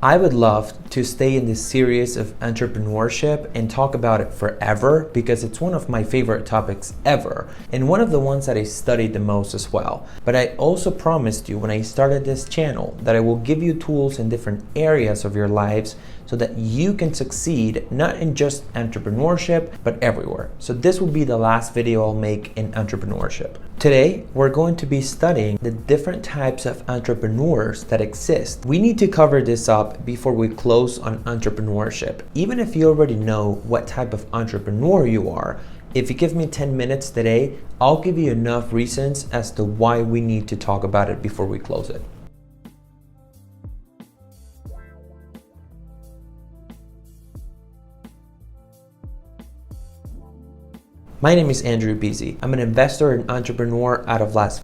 I would love to stay in this series of entrepreneurship and talk about it forever because it's one of my favorite topics ever and one of the ones that I studied the most as well. But I also promised you when I started this channel that I will give you tools in different areas of your lives so that you can succeed not in just entrepreneurship but everywhere. So this will be the last video I'll make in entrepreneurship. Today, we're going to be studying the different types of entrepreneurs that exist. We need to cover this up before we close on entrepreneurship. Even if you already know what type of entrepreneur you are, if you give me 10 minutes today, I'll give you enough reasons as to why we need to talk about it before we close it. My name is Andrew Beasy. I'm an investor and entrepreneur out of Las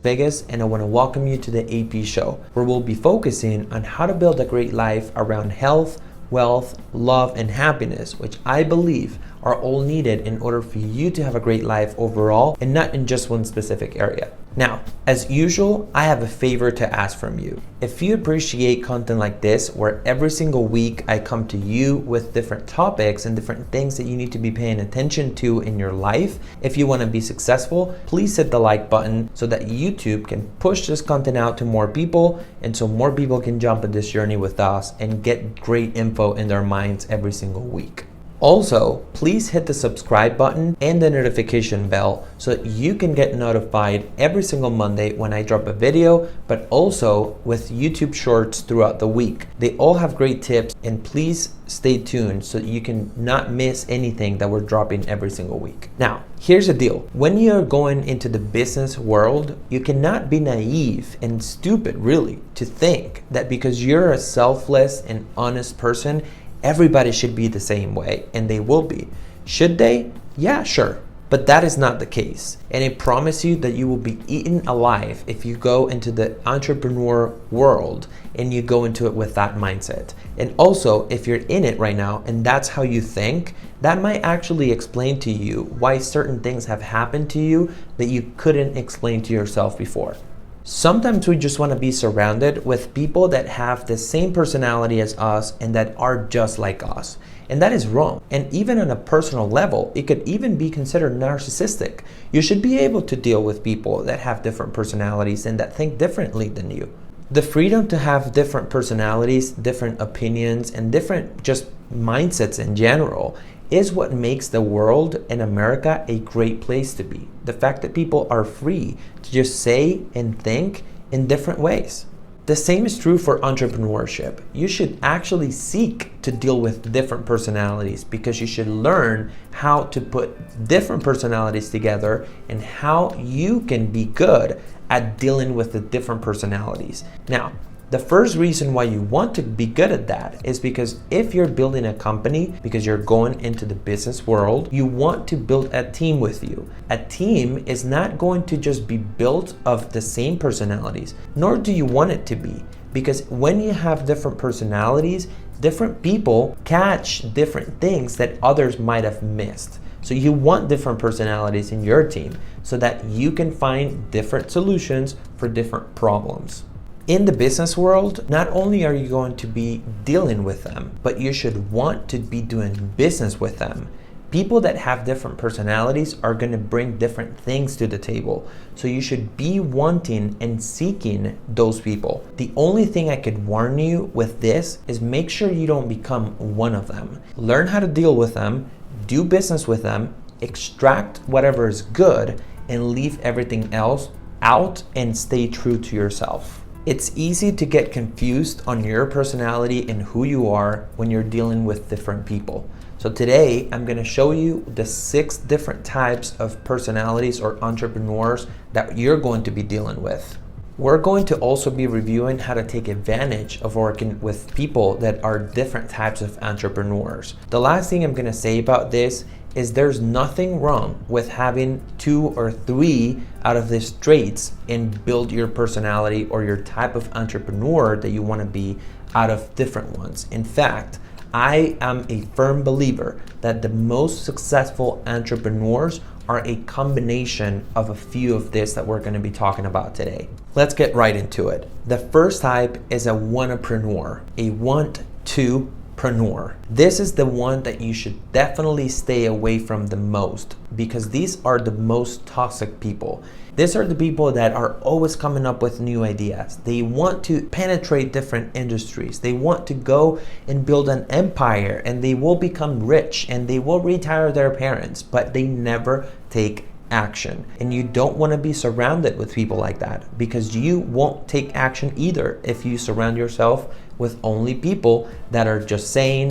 Vegas, and I want to welcome you to the AP Show, where we'll be focusing on how to build a great life around health, wealth, love, and happiness, which I believe are all needed in order for you to have a great life overall and not in just one specific area. Now, as usual, I have a favor to ask from you. If you appreciate content like this, where every single week I come to you with different topics and different things that you need to be paying attention to in your life, if you want to be successful, please hit the like button so that YouTube can push this content out to more people and so more people can jump on this journey with us and get great info in their minds every single week. Also, please hit the subscribe button and the notification bell so that you can get notified every single Monday when I drop a video, but also with YouTube Shorts throughout the week. They all have great tips, and please stay tuned so that you can not miss anything that we're dropping every single week. Now, here's the deal. When you're going into the business world, you cannot be naive and stupid, really, to think that because you're a selfless and honest person, everybody should be the same way, and they will be. Should they? Yeah, sure. But that is not the case. And I promise you that you will be eaten alive if you go into the entrepreneur world and you go into it with that mindset. And also, if you're in it right now and that's how you think, that might actually explain to you why certain things have happened to you that you couldn't explain to yourself before. Sometimes we just want to be surrounded with people that have the same personality as us and that are just like us. And that is wrong. And even on a personal level, it could even be considered narcissistic. You should be able to deal with people that have different personalities and that think differently than you. The freedom to have different personalities, different opinions, and different just mindsets in general is what makes the world and America a great place to be. The fact that people are free to just say and think in different ways. The same is true for entrepreneurship. You should actually seek to deal with different personalities because you should learn how to put different personalities together and how you can be good at dealing with the different personalities. Now, the first reason why you want to be good at that is because if you're building a company, because you're going into the business world, you want to build a team with you. A team is not going to just be built of the same personalities, nor do you want it to be. Because when you have different personalities, different people catch different things that others might have missed. So you want different personalities in your team so that you can find different solutions for different problems. In the business world, not only are you going to be dealing with them, but you should want to be doing business with them. People that have different personalities are going to bring different things to the table. So you should be wanting and seeking those people. The only thing I could warn you with this is make sure you don't become one of them. Learn how to deal with them, do business with them, extract whatever is good, and leave everything else out and stay true to yourself. It's easy to get confused on your personality and who you are when you're dealing with different people. So today, I'm going to show you the 6 different types of personalities or entrepreneurs that you're going to be dealing with. We're going to also be reviewing how to take advantage of working with people that are different types of entrepreneurs. The last thing I'm going to say about this is there's nothing wrong with having 2 or 3 out of these traits and build your personality or your type of entrepreneur that you want to be out of different ones. In fact, I am a firm believer that the most successful entrepreneurs are a combination of a few of this that we're going to be talking about today. Let's get right into it. The first type is a wantapreneur, a want-to-preneur. This is the one that you should definitely stay away from the most, because these are the most toxic people. These are the people that are always coming up with new ideas. They want to penetrate different industries. They want to go and build an empire, and they will become rich and they will retire their parents, but they never take action. And you don't want to be surrounded with people like that, because you won't take action either if you surround yourself with only people that are just saying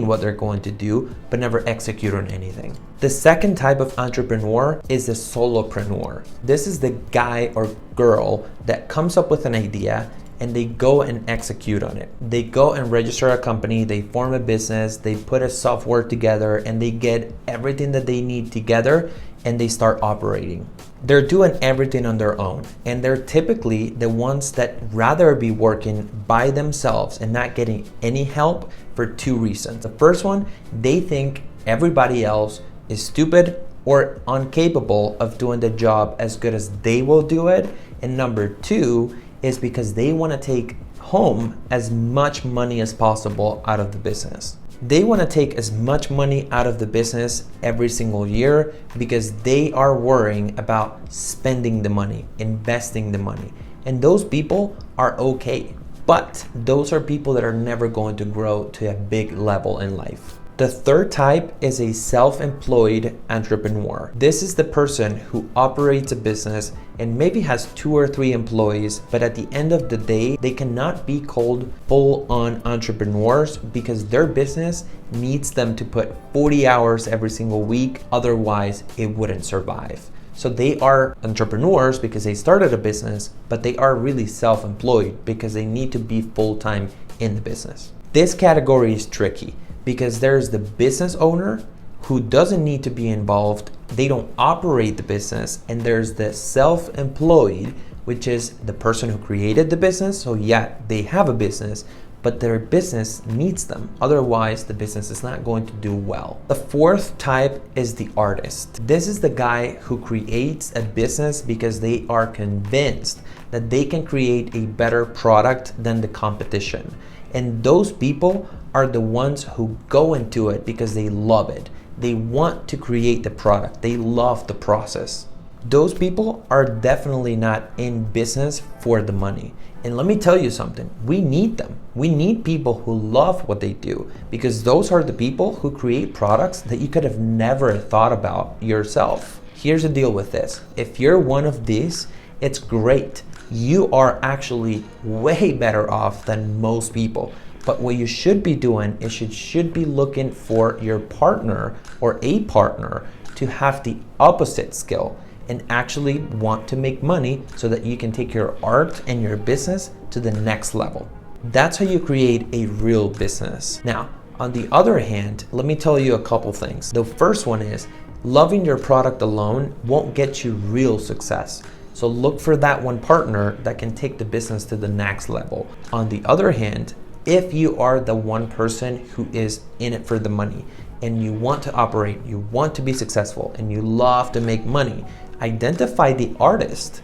what they're going to do, but never execute on anything. The second type of entrepreneur is the solopreneur. This is the guy or girl that comes up with an idea and they go and execute on it. They go and register a company, they form a business, they put a software together, and they get everything that they need together and they start operating. They're doing everything on their own, and they're typically the ones that rather be working by themselves and not getting any help for two reasons. The first one, they think everybody else is stupid or incapable of doing the job as good as they will do it. And number two is because they want to take home as much money as possible out of the business. They want to take as much money out of the business every single year because they are worrying about spending the money, investing the money. And those people are okay, but those are people that are never going to grow to a big level in life. The third type is a self-employed entrepreneur. This is the person who operates a business and maybe has 2 or 3 employees, but at the end of the day, they cannot be called full-on entrepreneurs because their business needs them to put 40 hours every single week, otherwise it wouldn't survive. So they are entrepreneurs because they started a business, but they are really self-employed because they need to be full-time in the business. This category is tricky, because there's the business owner who doesn't need to be involved, they don't operate the business, and there's the self-employed, which is the person who created the business. So yeah, they have a business, but their business needs them. Otherwise, the business is not going to do well. The fourth type is the artist. This is the guy who creates a business because they are convinced that they can create a better product than the competition. And those people are the ones who go into it because they love it. They want to create the product. They love the process. Those people are definitely not in business for the money. And let me tell you something, we need them. We need people who love what they do, because those are the people who create products that you could have never thought about yourself. Here's the deal with this. If you're one of these, it's great. You are actually way better off than most people. But what you should be doing is you should be looking for your partner or a partner to have the opposite skill and actually want to make money so that you can take your art and your business to the next level. That's how you create a real business. Now, on the other hand, let me tell you a couple things. The first one is loving your product alone won't get you real success. So look for that one partner that can take the business to the next level. On the other hand, if you are the one person who is in it for the money and you want to operate, you want to be successful, and you love to make money, identify the artist,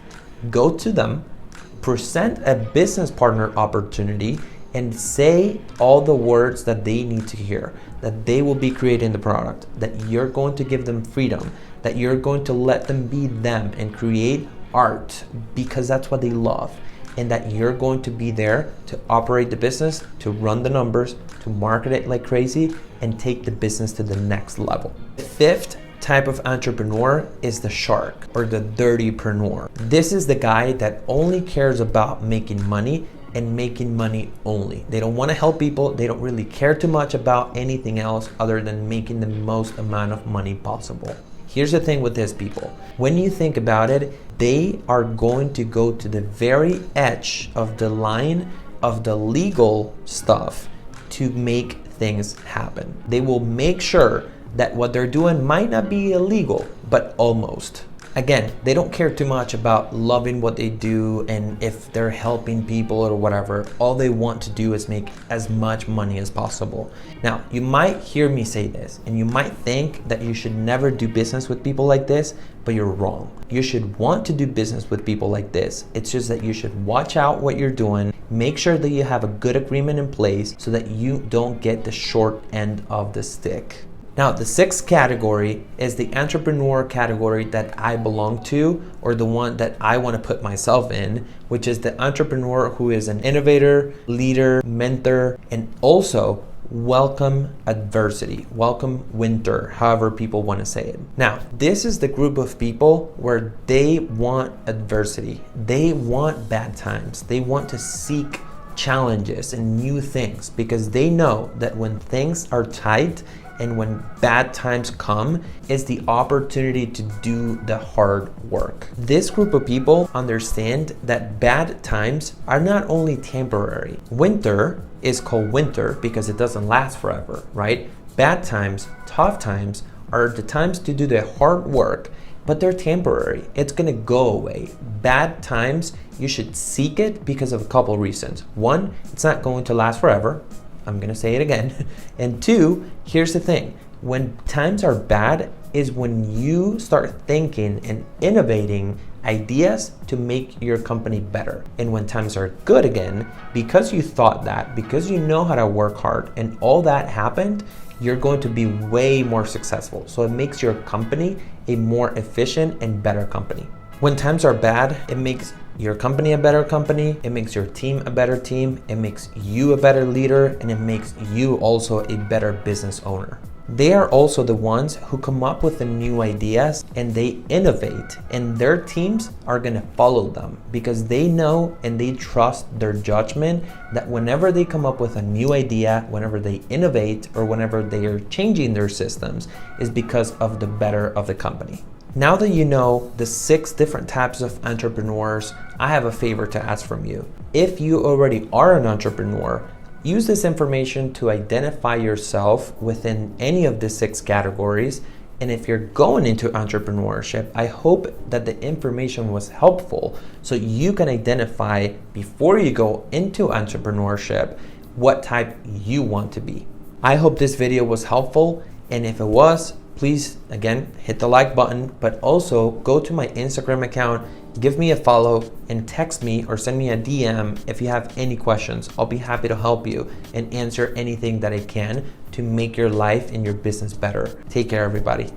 go to them, present a business partner opportunity, and say all the words that they need to hear, that they will be creating the product, that you're going to give them freedom, that you're going to let them be them and create art because that's what they love, and that you're going to be there to operate the business, to run the numbers, to market it like crazy, and take the business to the next level. The fifth type of entrepreneur is the shark or the dirtypreneur. This is the guy that only cares about making money and making money only. They don't want to help people. They don't really care too much about anything else other than making the most amount of money possible. Here's the thing with these people. When you think about it, they are going to go to the very edge of the line of the legal stuff to make things happen. They will make sure that what they're doing might not be illegal, but almost. Again, they don't care too much about loving what they do and if they're helping people or whatever. All they want to do is make as much money as possible. Now, you might hear me say this and you might think that you should never do business with people like this, but you're wrong. You should want to do business with people like this. It's just that you should watch out what you're doing. Make sure that you have a good agreement in place so that you don't get the short end of the stick. Now, the sixth category is the entrepreneur category that I belong to, or the one that I want to put myself in, which is the entrepreneur who is an innovator, leader, mentor, and also welcome adversity, welcome winter, however people want to say it. Now, this is the group of people where they want adversity. They want bad times. They want to seek challenges and new things because they know that when things are tight and when bad times come, is the opportunity to do the hard work. This group of people understand that bad times are not only temporary. Winter is called winter because it doesn't last forever, right? Bad times, tough times are the times to do the hard work, but they're temporary. It's gonna go away. Bad times, you should seek it because of a couple reasons. One, it's not going to last forever. I'm gonna say it again. And two, here's the thing. When times are bad is when you start thinking and innovating ideas to make your company better. And when times are good again, because you thought that, because you know how to work hard and all that happened, you're going to be way more successful. So it makes your company a more efficient and better company. When times are bad, it makes your company a better company, it makes your team a better team, it makes you a better leader, and it makes you also a better business owner. They are also the ones who come up with the new ideas and they innovate, and their teams are gonna follow them because they know and they trust their judgment that whenever they come up with a new idea, whenever they innovate, or whenever they are changing their systems, is because of the better of the company. Now that you know the 6 different types of entrepreneurs, I have a favor to ask from you. If you already are an entrepreneur, use this information to identify yourself within any of the 6 categories. And if you're going into entrepreneurship, I hope that the information was helpful so you can identify before you go into entrepreneurship what type you want to be. I hope this video was helpful, and if it was, please, again, hit the like button, but also go to my Instagram account, give me a follow, and text me or send me a DM if you have any questions. I'll be happy to help you and answer anything that I can to make your life and your business better. Take care, everybody.